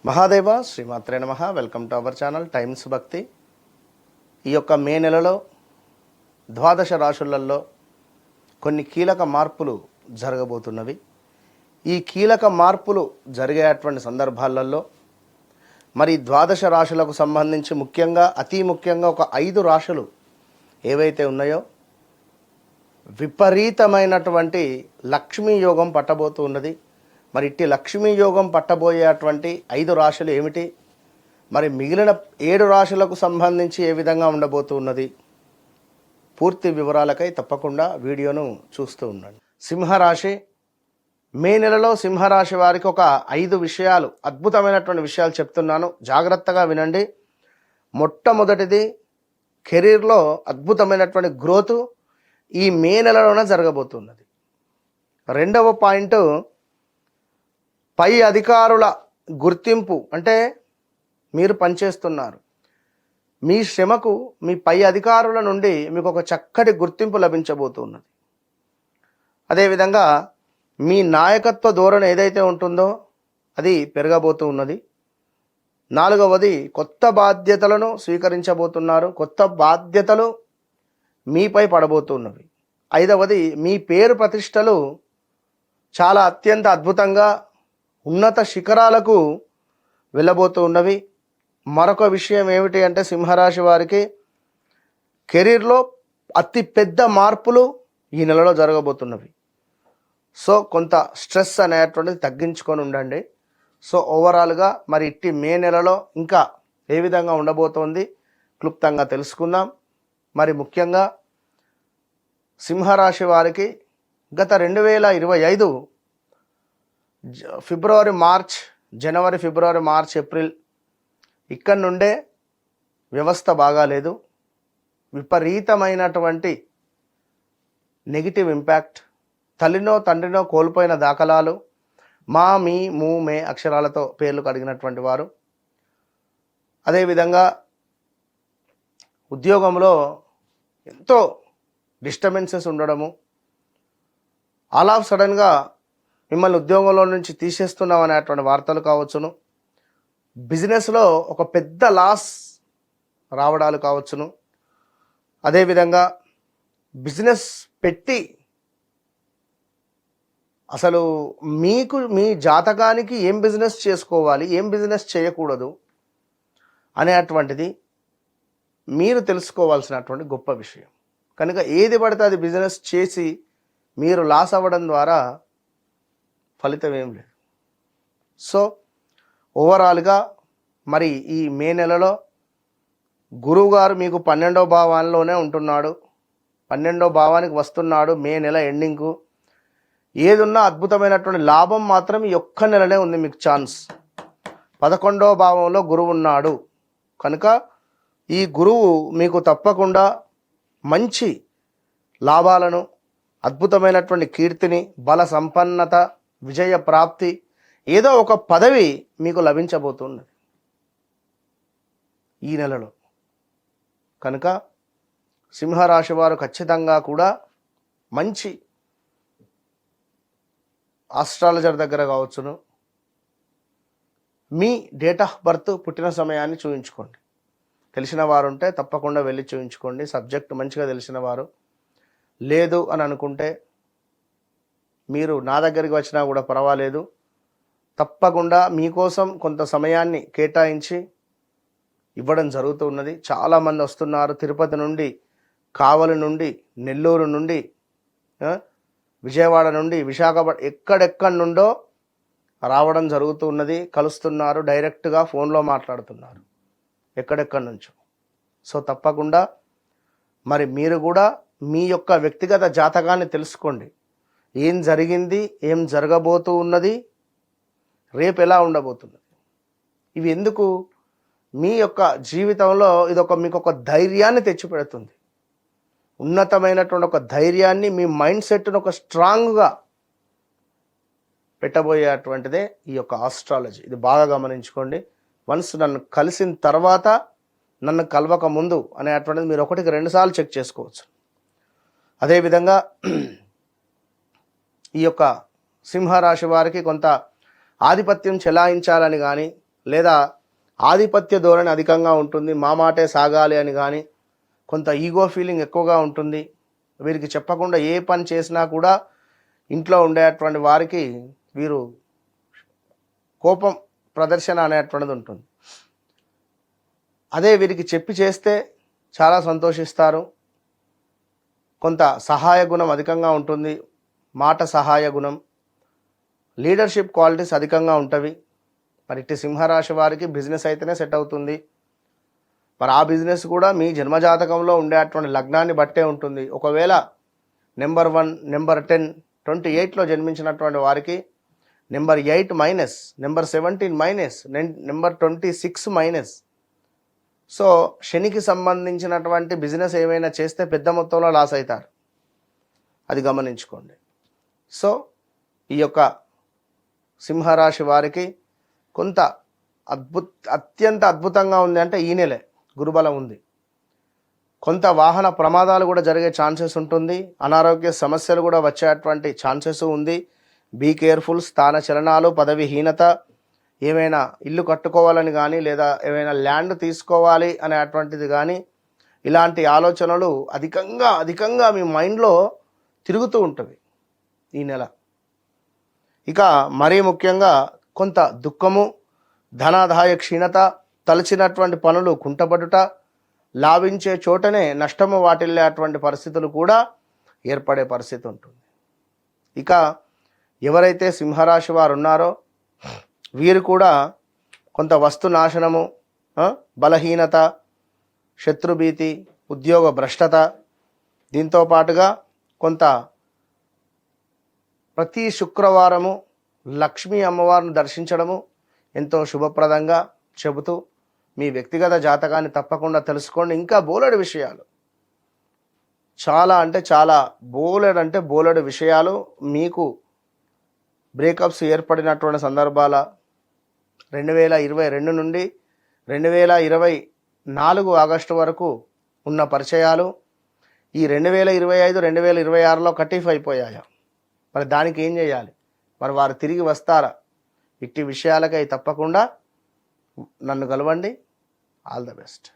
మహాదేవ శ్రీమాత్రే నమః. Welcome to our channel times భక్తి. ఈ యొక్క మే నెలలో ద్వాదశ రాశులలో కొన్ని కీలక మార్పులు జరగబోతున్నవి. ఈ కీలక మార్పులు జరిగేటువంటి సందర్భాలలో మరి ద్వాదశ రాశులకు సంబంధించి ముఖ్యంగా అతి ముఖ్యంగా ఒక 5 రాశులు ఏవైతే ఉన్నాయో విపరీతమైనటువంటి లక్ష్మీ యోగం పట్టబోతూ ఉన్నది. మరి ఇట్టి లక్ష్మీ యోగం పట్టబోయేటువంటి 5 రాశులు ఏమిటి, మరి మిగిలిన 7 రాశులకు సంబంధించి ఏ విధంగా ఉండబోతూ ఉన్నది, పూర్తి వివరాలకై తప్పకుండా వీడియోను చూస్తూ ఉండండి. సింహరాశి, మే నెలలో సింహరాశి వారికి ఒక 5 విషయాలు, అద్భుతమైనటువంటి విషయాలు చెప్తున్నాను, జాగ్రత్తగా వినండి. మొట్టమొదటిది, కెరీర్లో అద్భుతమైనటువంటి గ్రోత్ ఈ మే నెలలోనే జరగబోతున్నది. రెండవ పాయింట్, పై అధికారుల గుర్తింపు. అంటే మీరు పనిచేస్తున్నారు, మీ శ్రమకు మీ పై అధికారుల నుండి మీకు ఒక చక్కటి గుర్తింపు లభించబోతున్నది. అదేవిధంగా మీ నాయకత్వ ధోరణి ఏదైతే ఉంటుందో అది పెరగబోతూ ఉన్నది. నాలుగవది, కొత్త బాధ్యతలను స్వీకరించబోతున్నారు, కొత్త బాధ్యతలు మీపై పడబోతున్నవి. ఐదవది, మీ పేరు ప్రతిష్టలు చాలా అత్యంత అద్భుతంగా ఉన్నత శిఖరాలకు వెళ్ళబోతూ ఉన్నవి. మరొక విషయం ఏమిటి అంటే సింహరాశి వారికి కెరీర్లో అతి పెద్ద మార్పులు ఈ నెలలో జరగబోతున్నవి. సో కొంత స్ట్రెస్ అనేటువంటిది తగ్గించుకొని ఉండండి. సో ఓవరాల్గా మరి ఇట్టి మే నెలలో ఇంకా ఏ విధంగా ఉండబోతోంది క్లుప్తంగా తెలుసుకుందాం. మరి ముఖ్యంగా సింహరాశి వారికి గత 2025 ఫిబ్రవరి, మార్చ్, జనవరి, ఫిబ్రవరి, మార్చ్, ఏప్రిల్ ఇక్కడ నుండే వ్యవస్థ బాగాలేదు. విపరీతమైనటువంటి నెగిటివ్ ఇంపాక్ట్, తల్లినో తండ్రినో కోల్పోయిన దాఖలాలు, మా, మీ, ము, మే అక్షరాలతో పేర్లు కడిగినటువంటి వారు. అదేవిధంగా ఉద్యోగంలో ఎంతో డిస్టర్బెన్సెస్ ఉండడము, ఆల్ ఆఫ్ సడన్గా మిమ్మల్ని ఉద్యోగంలో నుంచి తీసేస్తున్నాం అనేటువంటి వార్తలు కావచ్చును, బిజినెస్లో ఒక పెద్ద లాస్ రావడాలు కావచ్చును. అదేవిధంగా బిజినెస్ పెట్టి అసలు మీకు మీ జాతకానికి ఏం బిజినెస్ చేసుకోవాలి, ఏం బిజినెస్ చేయకూడదు అనేటువంటిది మీరు తెలుసుకోవాల్సినటువంటి గొప్ప విషయం. కనుక ఏది పడితే అది బిజినెస్ చేసి మీరు లాస్ అవ్వడం ద్వారా ఫలితం ఏం లేదు. సో ఓవరాల్గా మరి ఈ మే నెలలో గురువు గారు మీకు 12వ భావంలోనే ఉంటున్నాడు, 12వ భావానికి వస్తున్నాడు. మే నెల ఎండింగ్కు ఏదున్నా అద్భుతమైనటువంటి లాభం మాత్రం ఈ ఒక్క నెలనే ఉంది మీకు ఛాన్స్. 11వ భావంలో గురువు ఉన్నాడు కనుక ఈ గురువు మీకు తప్పకుండా మంచి లాభాలను, అద్భుతమైనటువంటి కీర్తిని, బల సంపన్నత, విజయ ప్రాప్తి, ఏదో ఒక పదవి మీకు లభించబోతున్నది ఈ నెలలో. కనుక సింహరాశి వారు ఖచ్చితంగా కూడా మంచి ఆస్ట్రాలజర్ దగ్గర కావచ్చును, మీ డేట్ ఆఫ్ బర్త్, పుట్టిన సమయాన్ని చూయించుకోండి. తెలిసిన వారు ఉంటే తప్పకుండా వెళ్ళి చూయించుకోండి. సబ్జెక్ట్ మంచిగా తెలిసిన వారు లేదు అని అనుకుంటే మీరు నా దగ్గరికి వచ్చినా కూడా పర్వాలేదు, తప్పకుండా మీకోసం కొంత సమయాన్ని కేటాయించి ఇవ్వడం జరుగుతూ ఉన్నది. చాలామంది వస్తున్నారు, తిరుపతి నుండి, కావలి నుండి, నెల్లూరు నుండి, విజయవాడ నుండి, విశాఖపట్నం, ఎక్కడెక్కడి నుండో రావడం జరుగుతూ ఉన్నది. కలుస్తున్నారు, డైరెక్ట్గా ఫోన్లో మాట్లాడుతున్నారు ఎక్కడెక్కడి నుంచో. సో తప్పకుండా మరి మీరు కూడా మీ యొక్క వ్యక్తిగత జాతకాన్ని తెలుసుకోండి. ఏం జరిగింది, ఏం జరగబోతూ ఉన్నది, రేపు ఎలా ఉండబోతున్నది, ఇవి ఎందుకు మీ యొక్క జీవితంలో ఇదొక మీకు ఒక ధైర్యాన్ని తెచ్చిపెడుతుంది. ఉన్నతమైనటువంటి ఒక ధైర్యాన్ని, మీ మైండ్ సెట్ను ఒక స్ట్రాంగ్గా పెట్టబోయేటువంటిదే ఈ యొక్క ఆస్ట్రాలజీ. ఇది బాగా గమనించుకోండి. వన్స్ నన్ను కలిసిన తర్వాత, నన్ను కలవక ముందు అనేటువంటిది మీరు 1కి 2 సార్లు చెక్ చేసుకోవచ్చు. అదేవిధంగా ఈ యొక్క సింహరాశి వారికి కొంత ఆధిపత్యం చెలాయించాలని కానీ, లేదా ఆధిపత్య ధోరణి అధికంగా ఉంటుంది, మా మాటే సాగాలి అని కానీ, కొంత ఈగో ఫీలింగ్ ఎక్కువగా ఉంటుంది. వీరికి చెప్పకుండా ఏ పని చేసినా కూడా ఇంట్లో ఉండేటువంటి వారికి వీరు కోపం ప్రదర్శన అనేటువంటిది ఉంటుంది. అదే వీరికి చెప్పి చేస్తే చాలా సంతోషిస్తారు. కొంత సహాయ గుణం అధికంగా ఉంటుంది, మాట సహాయ గుణం, లీడర్షిప్ క్వాలిటీస్ అధికంగా ఉంటవి. మరి ఇట్టి సింహరాశి వారికి బిజినెస్ అయితేనే సెట్ అవుతుంది. మరి ఆ బిజినెస్ కూడా మీ జన్మజాతకంలో ఉండేటువంటి లగ్నాన్ని బట్టే ఉంటుంది. ఒకవేళ నెంబర్ 1, నెంబర్ 10, 28లో జన్మించినటువంటి వారికి number 8 minus, number 17 minus, number 26 minus. So శనికి సంబంధించినటువంటి బిజినెస్ ఏమైనా చేస్తే పెద్ద మొత్తంలో లాస్ అవుతారు, అది గమనించుకోండి. సో ఈ యొక్క సింహరాశి వారికి కొంత అత్యంత అద్భుతంగా ఉంది అంటే ఈ నెలే గురుబలం ఉంది. కొంత వాహన ప్రమాదాలు కూడా జరిగే ఛాన్సెస్ ఉంటుంది, అనారోగ్య సమస్యలు కూడా వచ్చేటువంటి ఛాన్సెస్ ఉంది. Be careful. స్థాన చలనాలు, పదవిహీనత, ఏమైనా ఇల్లు కట్టుకోవాలని కానీ లేదా ఏమైనా ల్యాండ్ తీసుకోవాలి అనేటువంటిది కానీ ఇలాంటి ఆలోచనలు అధికంగా మీ మైండ్లో తిరుగుతూ ఉంటుంది ఈ నెల. ఇక మరీ ముఖ్యంగా కొంత దుఃఖము, ధనాదాయ క్షీణత, తలచినటువంటి పనులు కుంటపడుట, లాభించే చోటనే నష్టము వాటిల్లేటువంటి పరిస్థితులు కూడా ఏర్పడే పరిస్థితి ఉంటుంది. ఇక ఎవరైతే సింహరాశి వారు ఉన్నారో వీరు కూడా కొంత వస్తు నాశనము, బలహీనత, శత్రుభీతి, ఉద్యోగ భ్రష్టత, దీంతో పాటుగా కొంత ప్రతి శుక్రవారము లక్ష్మీ అమ్మవారిని దర్శించడము ఎంతో శుభప్రదంగా చెబుతూ మీ వ్యక్తిగత జాతకాన్ని తప్పకుండా తెలుసుకోండి. ఇంకా బోలెడు విషయాలు, చాలా అంటే చాలా బోలెడు విషయాలు మీకు బ్రేకప్స్ ఏర్పడినటువంటి సందర్భాల 2022 నుండి 2024 ఆగస్టు వరకు ఉన్న పరిచయాలు ఈ 2025 2026లో కటీఫ్ అయిపోయాయా? మరి దానికి ఏం చేయాలి? మరి వారు తిరిగి వస్తారా? ఇట్టి విషయాలకై తప్పకుండా నన్ను కలవండి. All the best.